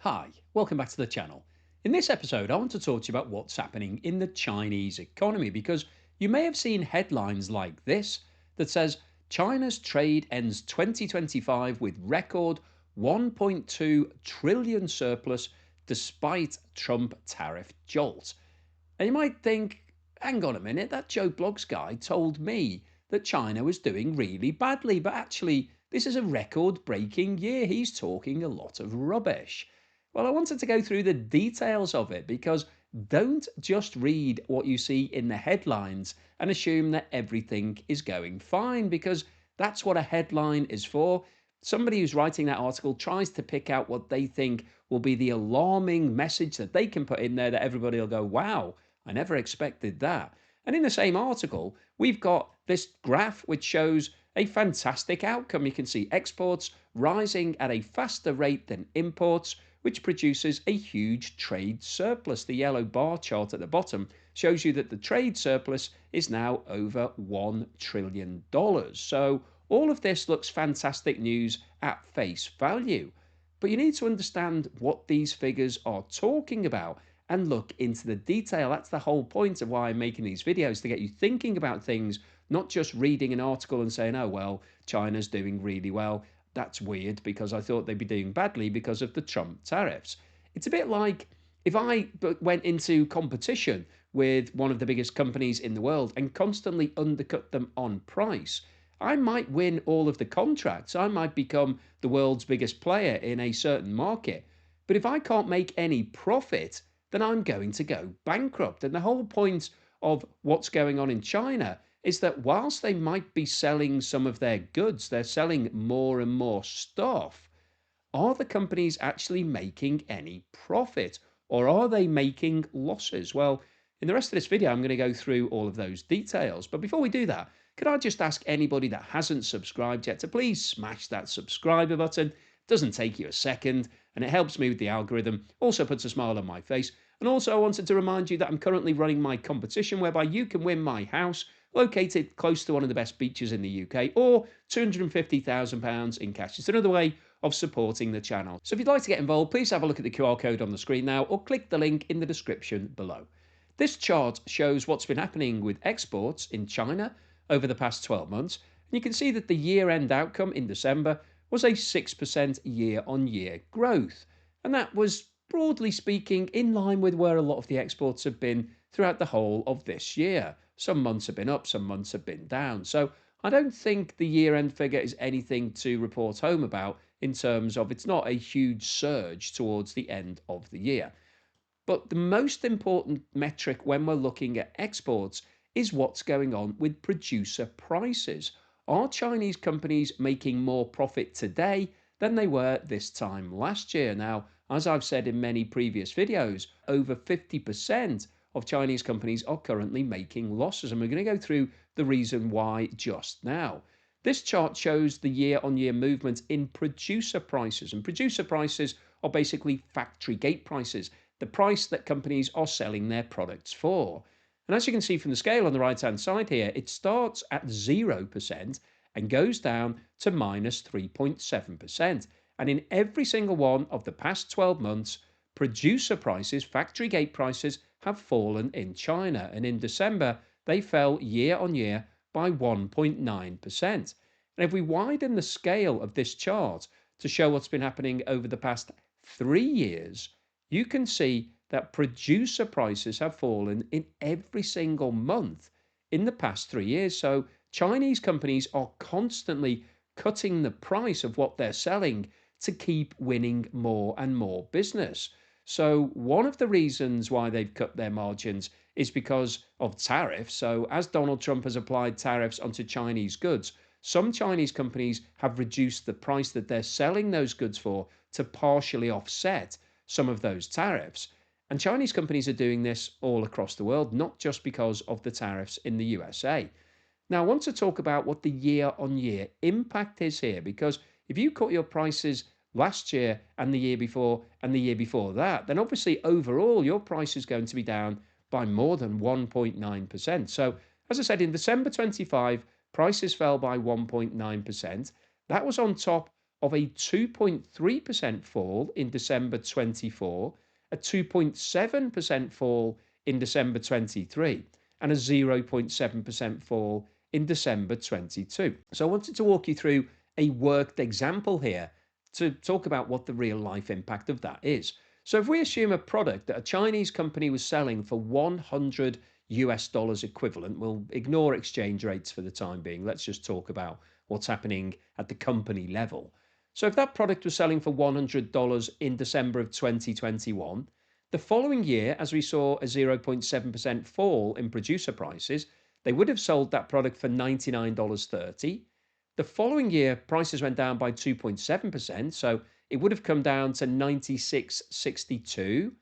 Hi, welcome back to the channel. In this episode, I want to talk to you about what's happening in the Chinese economy because you may have seen headlines like this that says China's trade ends 2025 with record 1.2 trillion surplus despite Trump tariff jolt. And you might think, hang on a minute, that Joe Blogs guy told me that China was doing really badly, but actually, this is a record breaking year. He's talking a lot of rubbish. Well, I wanted to go through the details of it because don't just read what you see in the headlines and assume that everything is going fine because that's what a headline is for. Somebody who's writing that article tries to pick out what they think will be the alarming message that they can put in there that everybody will go, wow, I never expected that. And in the same article, we've got this graph which shows a fantastic outcome. You can see exports rising at a faster rate than imports, which produces a huge trade surplus. The yellow bar chart at the bottom shows you that the trade surplus is now over $1 trillion. So all of this looks fantastic news at face value. But you need to understand what these figures are talking about and look into the detail. That's the whole point of why I'm making these videos, to get you thinking about things, not just reading an article and saying, oh, well, China's doing really well. That's weird because I thought they'd be doing badly because of the Trump tariffs. It's a bit like if I went into competition with one of the biggest companies in the world and constantly undercut them on price. I might win all of the contracts. I might become the world's biggest player in a certain market. But if I can't make any profit, then I'm going to go bankrupt. And the whole point of what's going on in China is that whilst they might be selling some of their goods, they're selling more and more stuff. Are the companies actually making any profit, or are they making losses? Well, in the rest of this video, I'm going to go through all of those details. But before we do that, could I just ask anybody that hasn't subscribed yet to please smash that subscriber button? It doesn't take you a second, and it helps me with the algorithm. Also puts a smile on my face. And also, I wanted to remind you that I'm currently running my competition whereby you can win my house located close to one of the best beaches in the UK, or £250,000 in cash. It's another way of supporting the channel. So if you'd like to get involved, please have a look at the QR code on the screen now, or click the link in the description below. This chart shows what's been happening with exports in China over the past 12 months. And you can see that the year-end outcome in December was a 6% year-on-year growth. And that was, broadly speaking, in line with where a lot of the exports have been throughout the whole of this year. Some months have been up, some months have been down. So I don't think the year-end figure is anything to report home about in terms of it's not a huge surge towards the end of the year. But the most important metric when we're looking at exports is what's going on with producer prices. Are Chinese companies making more profit today than they were this time last year? Now, as I've said in many previous videos, over 50% of Chinese companies are currently making losses, and we're going to go through the reason why just now. This chart shows the year-on-year movement in producer prices, and producer prices are basically factory gate prices, the price that companies are selling their products for. And as you can see from the scale on the right-hand side here, it starts at 0% and goes down to minus 3.7%. And in every single one of the past 12 months, producer prices, factory gate prices, have fallen in China. And in December, they fell year on year by 1.9%. And if we widen the scale of this chart to show what's been happening over the past 3 years, you can see that producer prices have fallen in every single month in the past 3 years. So Chinese companies are constantly cutting the price of what they're selling to keep winning more and more business. So one of the reasons why they've cut their margins is because of tariffs. So as Donald Trump has applied tariffs onto Chinese goods, some Chinese companies have reduced the price that they're selling those goods for to partially offset some of those tariffs. And Chinese companies are doing this all across the world, not just because of the tariffs in the USA. Now, I want to talk about what the year on year impact is here, because if you cut your prices last year and the year before and the year before that, then obviously overall your price is going to be down by more than 1.9%. So, as I said, in December 25, prices fell by 1.9%. That was on top of a 2.3% fall in December 24, a 2.7% fall in December 23, and a 0.7% fall in December 22. So I wanted to walk you through a worked example here to talk about what the real life impact of that is. So if we assume a product that a Chinese company was selling for 100 US dollars equivalent, we'll ignore exchange rates for the time being. Let's just talk about what's happening at the company level. So if that product was selling for $100 in December of 2021, the following year, as we saw a 0.7% fall in producer prices, they would have sold that product for $99.30. The following year, prices went down by 2.7%, so it would have come down to 96.62.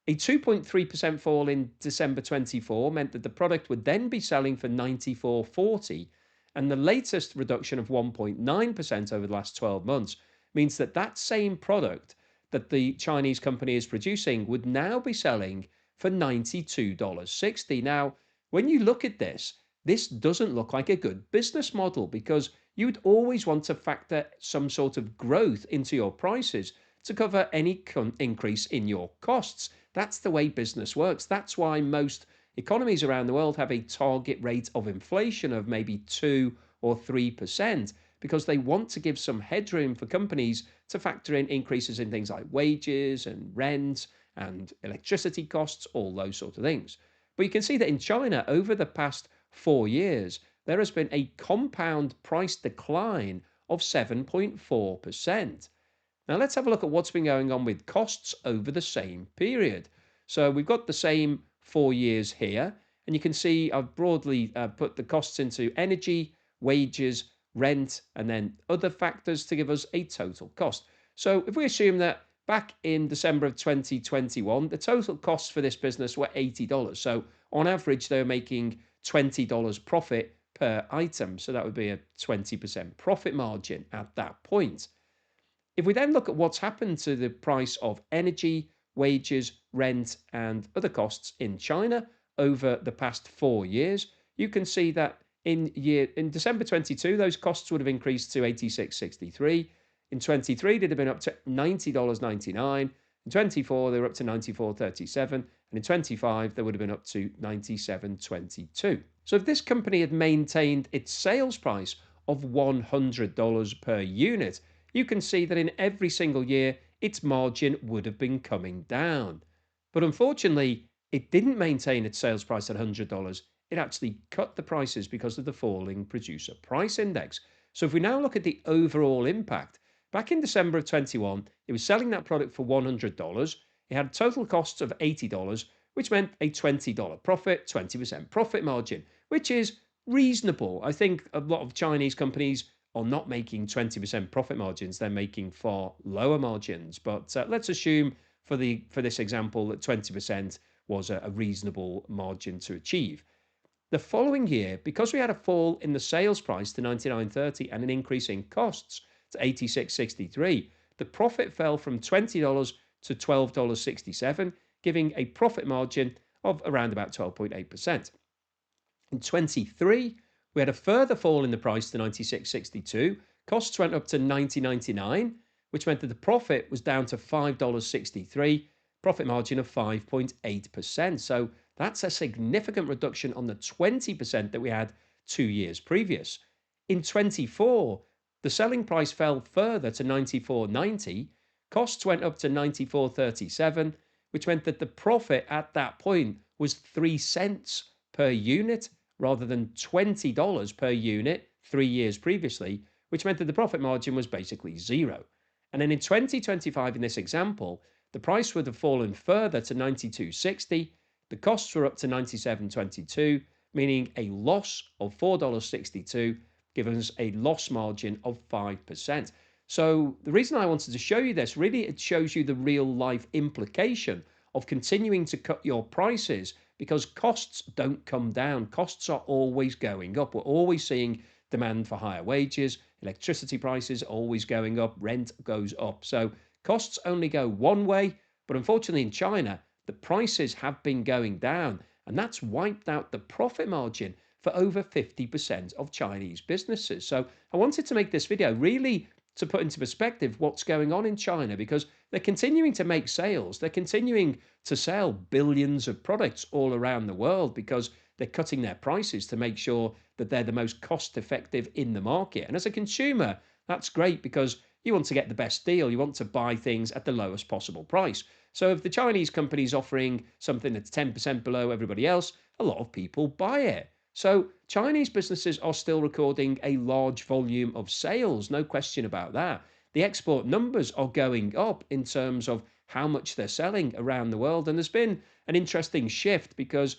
A 2.3% fall in December 24 meant that the product would then be selling for 94.40, and the latest reduction of 1.9% over the last 12 months means that that same product that the Chinese company is producing would now be selling for $92.60. Now, when you look at this, this doesn't look like a good business model because you'd always want to factor some sort of growth into your prices to cover any increase in your costs. That's the way business works. That's why most economies around the world have a target rate of inflation of maybe 2 or 3%, because they want to give some headroom for companies to factor in increases in things like wages and rent and electricity costs, all those sort of things. But you can see that in China, over the past 4 years, there has been a compound price decline of 7.4%. Now let's have a look at what's been going on with costs over the same period. So we've got the same 4 years here, and you can see I've broadly put the costs into energy, wages, rent, and then other factors to give us a total cost. So if we assume that back in December of 2021, the total costs for this business were $80. So on average, they're making $20 profit per item. So that would be a 20% profit margin at that point. If we then look at what's happened to the price of energy, wages, rent, and other costs in China over the past 4 years, you can see that in December 22, those costs would have increased to 86.63. In 23, they'd have been up to $90.99. In 24, they were up to 94.37, and in 25, they would have been up to 97.22. So if this company had maintained its sales price of $100 per unit, you can see that in every single year, its margin would have been coming down. But unfortunately, it didn't maintain its sales price at $100. It actually cut the prices because of the falling producer price index. So if we now look at the overall impact, back in December of 21, it was selling that product for $100. It had total costs of $80, which meant a $20 profit, 20% profit margin, which is reasonable. I think a lot of Chinese companies are not making 20% profit margins. They're making far lower margins. But let's assume for this example that 20% was a reasonable margin to achieve. The following year, because we had a fall in the sales price to 99.30 and an increase in costs to 86.63, the profit fell from $20 to $12.67, giving a profit margin of around about 12.8%. In 23, we had a further fall in the price to 96.62. Costs went up to 90.99, which meant that the profit was down to $5.63, profit margin of 5.8%. So that's a significant reduction on the 20% that we had 2 years previous. In 24, the selling price fell further to 94.90. Costs went up to 94.37, which meant that the profit at that point was 3 cents per unit rather than $20 per unit 3 years previously, which meant that the profit margin was basically zero. And then in 2025, in this example, the price would have fallen further to 92.60. The costs were up to 97.22, meaning a loss of $4.62, giving us a loss margin of 5%. So the reason I wanted to show you this, really, it shows you the real life implication of continuing to cut your prices, because costs don't come down. Costs are always going up. We're always seeing demand for higher wages, electricity prices always going up, rent goes up. So costs only go one way, but unfortunately in China, the prices have been going down, and that's wiped out the profit margin for over 50% of Chinese businesses. So I wanted to make this video really to put into perspective what's going on in China, because they're continuing to make sales. They're continuing to sell billions of products all around the world because they're cutting their prices to make sure that they're the most cost effective in the market. And as a consumer, that's great because you want to get the best deal. You want to buy things at the lowest possible price. So if the Chinese company is offering something that's 10% below everybody else, a lot of people buy it. So Chinese businesses are still recording a large volume of sales, no question about that. The export numbers are going up in terms of how much they're selling around the world. And there's been an interesting shift because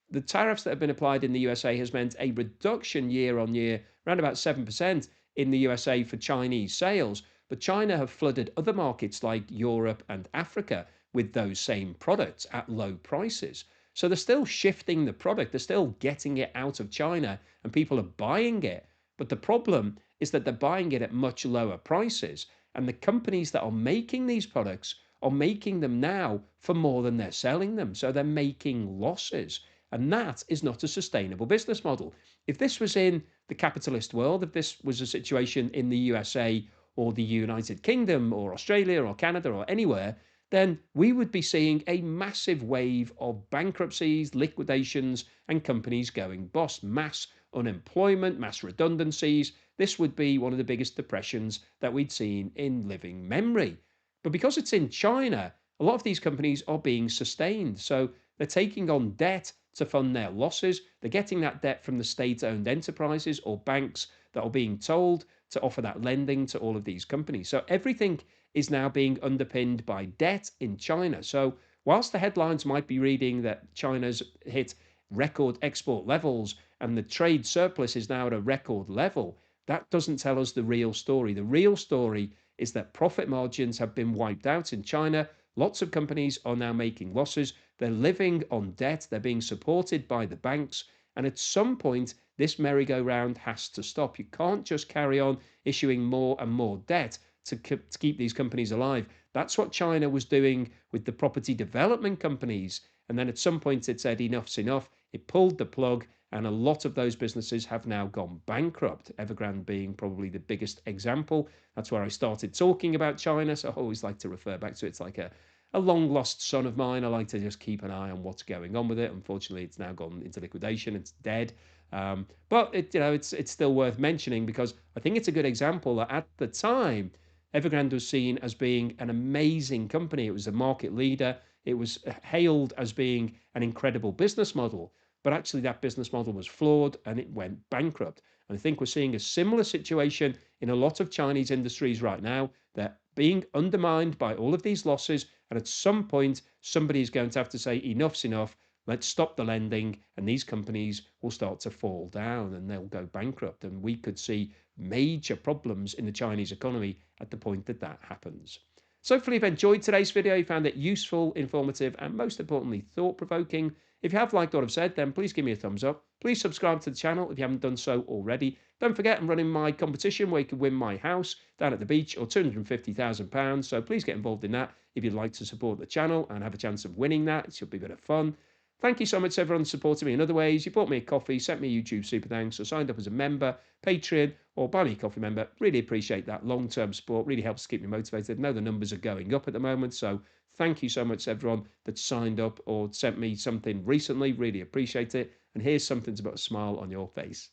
the tariffs that have been applied in the USA has meant a reduction year on year, around about 7% in the USA for Chinese sales. But China have flooded other markets like Europe and Africa with those same products at low prices. So they're still shifting the product, they're still getting it out of China and people are buying it. But the problem is that they're buying it at much lower prices. And the companies that are making these products are making them now for more than they're selling them. So they're making losses. And that is not a sustainable business model. If this was in the capitalist world, if this was a situation in the USA or the United Kingdom or Australia or Canada or anywhere, then we would be seeing a massive wave of bankruptcies, liquidations, and companies going bust, mass unemployment, mass redundancies. This would be one of the biggest depressions that we'd seen in living memory. But because it's in China, a lot of these companies are being sustained. So they're taking on debt to fund their losses. They're getting that debt from the state owned enterprises or banks that are being told to offer that lending to all of these companies. So everything is now being underpinned by debt in China. So whilst the headlines might be reading that China's hit record export levels and the trade surplus is now at a record level, that doesn't tell us the real story. The real story is that profit margins have been wiped out in China. Lots of companies are now making losses. They're living on debt. They're being supported by the banks. And at some point, this merry-go-round has to stop. You can't just carry on issuing more and more debt to keep these companies alive. That's what China was doing with the property development companies. And then at some point, it said enough's enough. It pulled the plug, and a lot of those businesses have now gone bankrupt. Evergrande being probably the biggest example. That's where I started talking about China. So I always like to refer back to it. It's like a long lost son of mine. I like to just keep an eye on what's going on with it. Unfortunately, it's now gone into liquidation. It's dead. But it's still worth mentioning because I think it's a good example that at the time, Evergrande was seen as being an amazing company. It was a market leader. It was hailed as being an incredible business model. But actually, that business model was flawed and it went bankrupt. And I think we're seeing a similar situation in a lot of Chinese industries right now. They're being undermined by all of these losses. And at some point, somebody is going to have to say, enough's enough. Let's stop the lending. And these companies will start to fall down and they'll go bankrupt. And we could see major problems in the Chinese economy at the point that that happens. So hopefully you've enjoyed today's video, you found it useful, informative, and most importantly, thought-provoking. If you have liked what I've said, then please give me a thumbs up. Please subscribe to the channel if you haven't done so already. Don't forget I'm running my competition where you can win my house down at the beach or £250,000. So please get involved in that if you'd like to support the channel and have a chance of winning that. It should be a bit of fun. Thank you so much, everyone, for supporting me in other ways. You bought me a coffee, sent me a YouTube super thanks, or signed up as a member, Patreon, or buy me a coffee member. Really appreciate that long-term support. Really helps keep me motivated. I know the numbers are going up at the moment, so thank you so much, everyone that signed up or sent me something recently. Really appreciate it. And here's something to put a smile on your face.